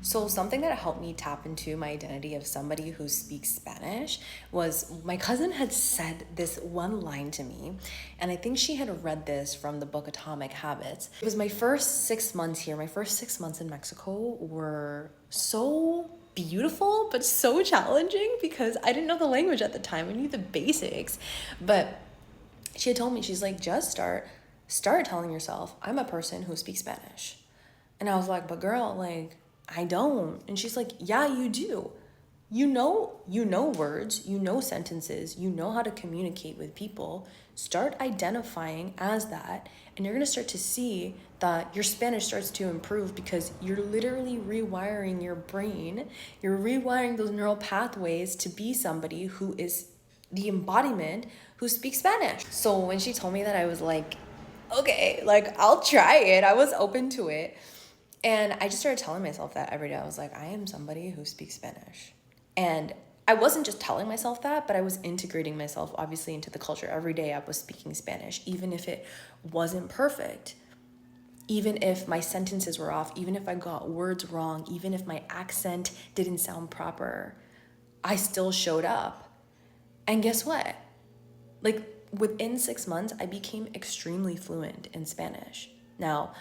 So something that helped me tap into my identity of somebody who speaks Spanish was my cousin had said this one line to me, and I think she had read this from the book Atomic Habits. It was my first 6 months here. My first 6 months in Mexico were so beautiful, but so challenging because I didn't know the language at the time. I knew the basics, but she had told me, she's like, just start telling yourself, I'm a person who speaks Spanish. And I was like, but girl, like, I don't. And she's like, yeah, you do. You know words, you know sentences, you know how to communicate with people. Start identifying as that, and you're going to start to see that your Spanish starts to improve because you're literally rewiring your brain. You're rewiring those neural pathways to be somebody who is the embodiment who speaks Spanish. So when she told me that, I was like, okay, like I'll try it. I was open to it. And I just started telling myself that every day. I was like, I am somebody who speaks Spanish. And I wasn't just telling myself that, but I was integrating myself obviously into the culture. Every day I was speaking Spanish, even if it wasn't perfect, even if my sentences were off, even if I got words wrong, even if my accent didn't sound proper, I still showed up. And guess what? Like within 6 months, I became extremely fluent in Spanish. Now,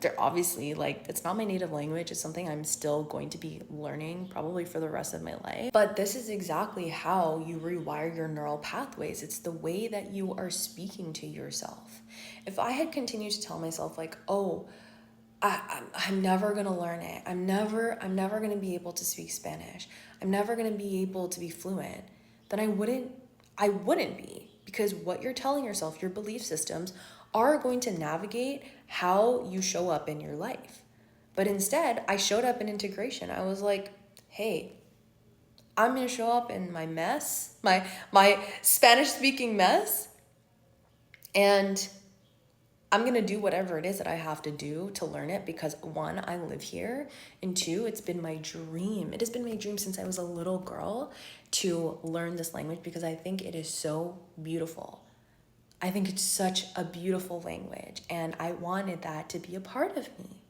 they're obviously like, it's not my native language. It's something I'm still going to be learning probably for the rest of my life. But this is exactly how you rewire your neural pathways. It's the way that you are speaking to yourself. If I had continued to tell myself like, oh, I'm never gonna learn it. I'm never gonna be able to speak Spanish. I'm never gonna be able to be fluent. Then I wouldn't be, because what you're telling yourself, your belief systems are going to navigate how you show up in your life. But instead, I showed up in integration. I was like, hey, I'm gonna show up in my mess, my Spanish speaking mess, and I'm going to do whatever it is that I have to do to learn it because one, I live here, and two, it's been my dream. It has been my dream since I was a little girl to learn this language because I think it is so beautiful. I think it's such a beautiful language, and I wanted that to be a part of me.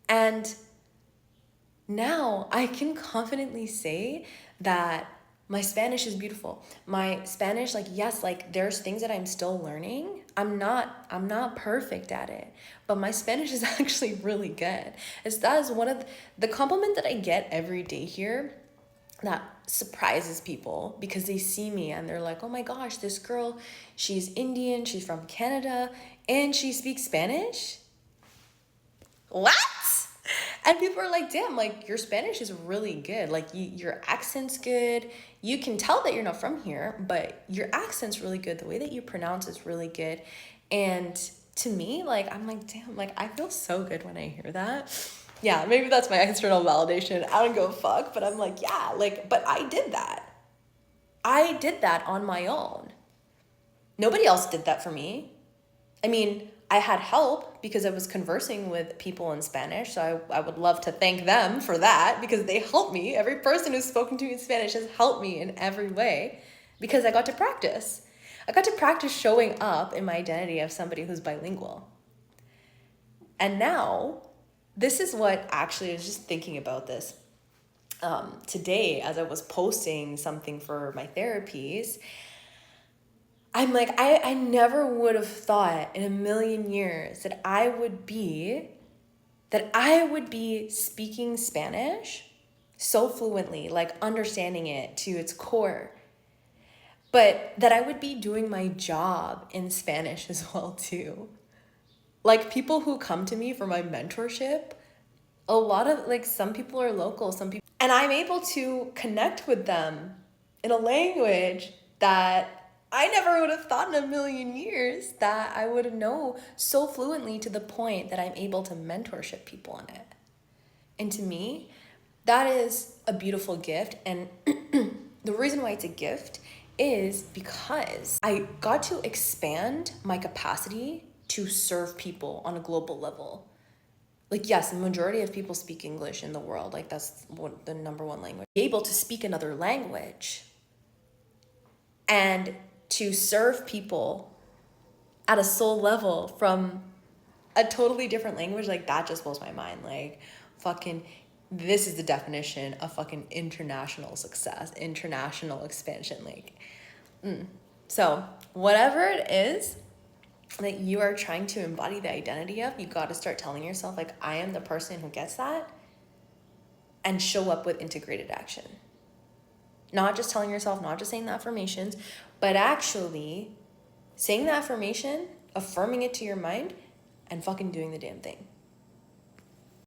And now I can confidently say that my Spanish is beautiful. My Spanish, like, yes, like there's things that I'm still learning. I'm not perfect at it, but my Spanish is actually really good. That is one of the compliment that I get every day here that surprises people because they see me and they're like, oh my gosh, this girl, she's Indian, she's from Canada, and she speaks Spanish? What? And people are like, damn, like your Spanish is really good. Like your accent's good. You can tell that you're not from here, but your accent's really good. The way that you pronounce is really good. And to me, like, I'm like, damn, like I feel so good when I hear that. Yeah, maybe that's my external validation. I don't go fuck, but I'm like, yeah, like, but I did that. I did that on my own. Nobody else did that for me. I mean, I had help because I was conversing with people in Spanish, so I would love to thank them for that because they helped me. Every person who's spoken to me in Spanish has helped me in every way because I got to practice. I got to practice showing up in my identity of somebody who's bilingual. And now, this is what actually I was just thinking about this today as I was posting something for my therapies. I'm like, I never would have thought in a million years that I would be speaking Spanish so fluently, like understanding it to its core, but that I would be doing my job in Spanish as well too. Like people who come to me for my mentorship, a lot of like some people are local, some people, and I'm able to connect with them in a language that I never would have thought in a million years that I would know so fluently to the point that I'm able to mentorship people in it. And to me, that is a beautiful gift. And the reason why it's a gift is because I got to expand my capacity to serve people on a global level. Like, yes, the majority of people speak English in the world. Like, that's the number one language. Be able to speak another language and to serve people at a soul level from a totally different language, like that just blows my mind. Like, fucking, this is the definition of fucking international success, international expansion. Like, so whatever it is that you are trying to embody the identity of, you got to start telling yourself, like, I am the person who gets that, and show up with integrated action. Not just telling yourself, not just saying the affirmations, but actually saying the affirmation, affirming it to your mind, and fucking doing the damn thing.